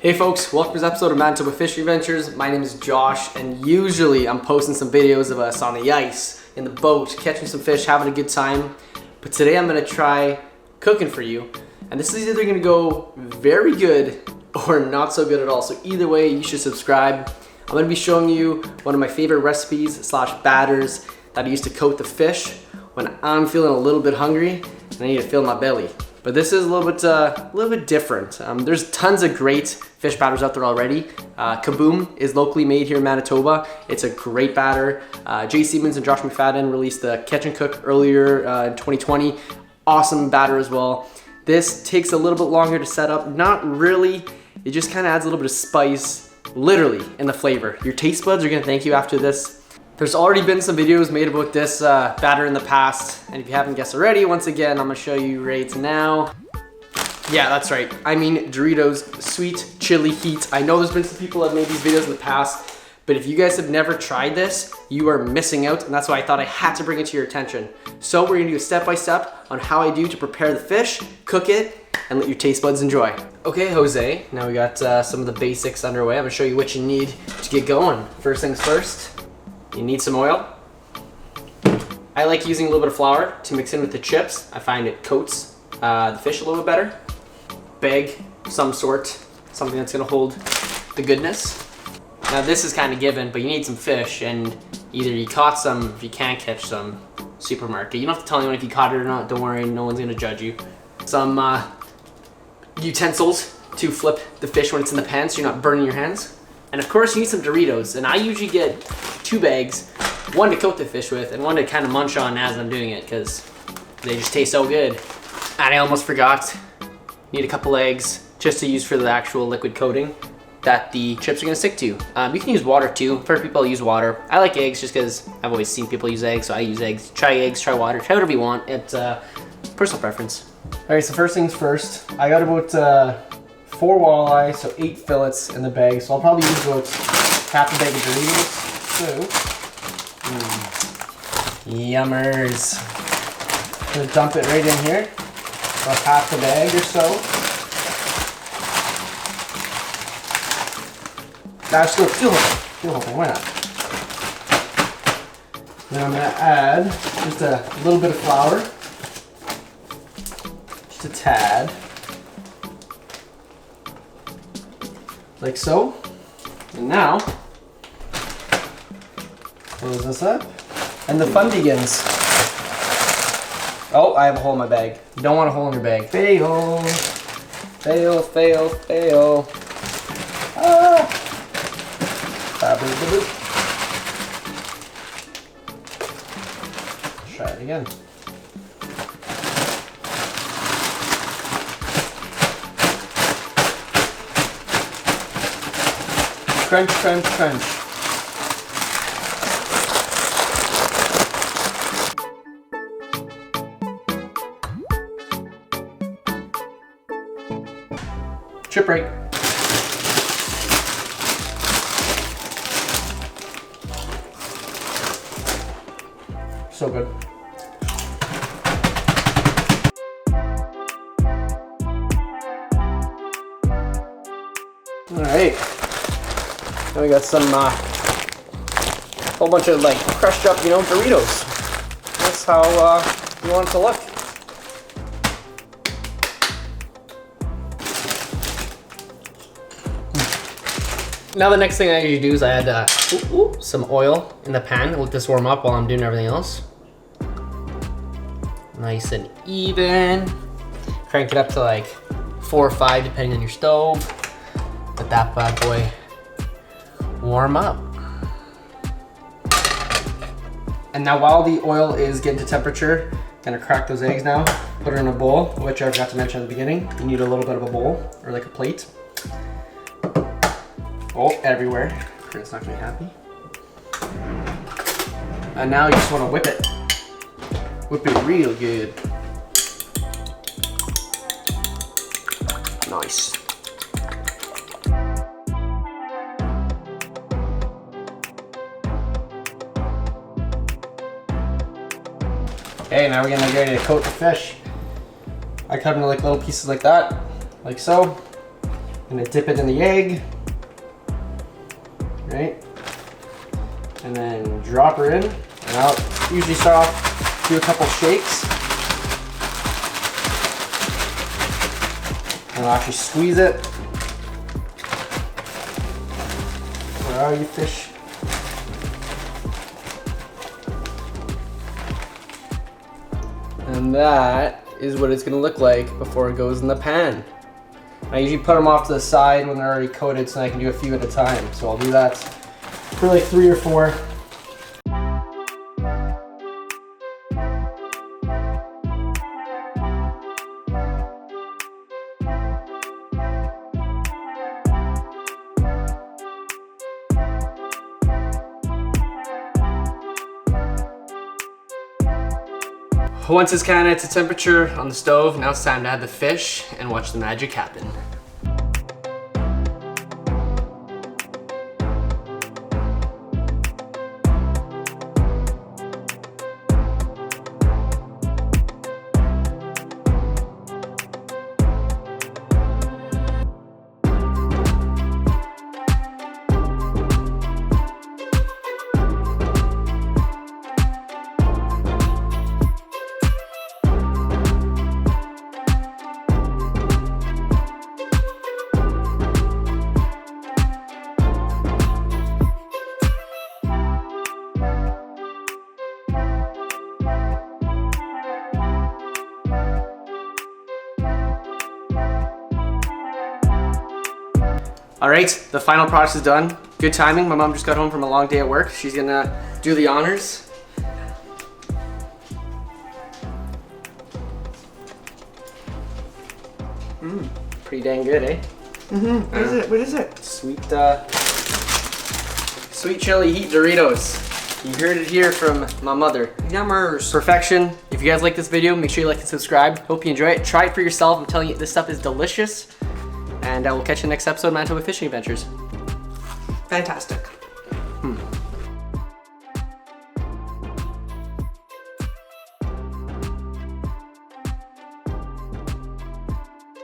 Hey folks, welcome to this episode of Manitoba Fishing Adventures. My name is Josh, and usually I'm posting some videos of us on the ice, in the boat, catching some fish, having a good time. But today I'm gonna try cooking for you. And this is either gonna go very good or not so good at all. So either way, you should subscribe. I'm gonna be showing you one of my favorite recipes / batters that I use to coat the fish when I'm feeling a little bit hungry and I need to fill my belly. But this is a little bit different. There's tons of great fish batters out there already. Kaboom is locally made here in Manitoba. It's a great batter. Jay Siemens and Josh McFadden released the Catch and Cook earlier in 2020. Awesome batter as well. This takes a little bit longer to set up. Not really. It just kind of adds a little bit of spice, literally, in the flavor. Your taste buds are gonna thank you after this. There's already been some videos made about this batter in the past, and if you haven't guessed already, once again, I'm gonna show you right now. Yeah, that's right. I mean Doritos Sweet Chili Heat. I know there's been some people that have made these videos in the past, but if you guys have never tried this, you are missing out, and that's why I thought I had to bring it to your attention. So we're gonna do a step-by-step on how I do to prepare the fish, cook it, and let your taste buds enjoy. Okay, Jose, now we got some of the basics underway. I'm gonna show you what you need to get going. First things first, you need some oil. I like using a little bit of flour to mix in with the chips. I find it coats the fish a little bit better. Bag of some sort, something that's gonna hold the goodness. Now this is kind of given, but you need some fish, and either you caught some, if you can't catch some, supermarket. You don't have to tell anyone if you caught it or not, don't worry, no one's gonna judge you. Some utensils to flip the fish when it's in the pan so you're not burning your hands. And of course you need some Doritos, and I usually get 2 bags, one to coat the fish with and one to kind of munch on as I'm doing it because they just taste so good. And I almost forgot, need a couple eggs just to use for the actual liquid coating that the chips are gonna stick to. You can use water too. For people use water. I like eggs just because I've always seen people use eggs, so I use eggs. Try eggs, try water, try whatever you want. It's personal preference. All right, so first things first, I got about 4 walleye, so 8 fillets in the bag. So I'll probably use about half a bag of Doritos. So, yummers. I'm gonna dump it right in here, about half the bag or so. Now just go do the whole thing, why not? Then I'm gonna add just a little bit of flour, just a tad, like so. And now, close this up, and the fun begins. Oh, I have a hole in my bag. You don't want a hole in your bag. Fail, fail, fail, fail. Ah. Try it again. Crunch, crunch, crunch. Chip rate. So good. All right. Now we got some whole bunch of like crushed up, Doritos. That's how you want it to look. Now the next thing I usually do is I add some oil in the pan. Let this warm up while I'm doing everything else. Nice and even. Crank it up to like 4 or 5 depending on your stove. Let that bad boy warm up. And now while the oil is getting to temperature, I'm gonna crack those eggs now. Put her in a bowl, which I forgot to mention at the beginning. You need a little bit of a bowl or like a plate. Oh, everywhere. It's not gonna be happy. And now you just wanna whip it. Whip it real good. Nice. Okay, now we're gonna get ready to coat the fish. I cut them into like little pieces like that, like so. gonna dip it in the egg, right? And then drop her in. And I'll usually start off, do a couple shakes. And I'll actually squeeze it. Where are you, fish? And that is what it's gonna look like before it goes in the pan. I usually put them off to the side when they're already coated so I can do a few at a time. So I'll do that for like 3 or 4. Once it's kind of at the temperature on the stove, now it's time to add the fish and watch the magic happen. All right, the final product is done. Good timing. My mom just got home from a long day at work. She's gonna do the honors. Pretty dang good, eh? What is it? What is it? Sweet chili heat Doritos. You heard it here from my mother. Yummers. Perfection. If you guys like this video, make sure you like and subscribe. Hope you enjoy it. Try it for yourself. I'm telling you, this stuff is delicious. And I will catch you next episode of Manitoba Fishing Adventures. Fantastic.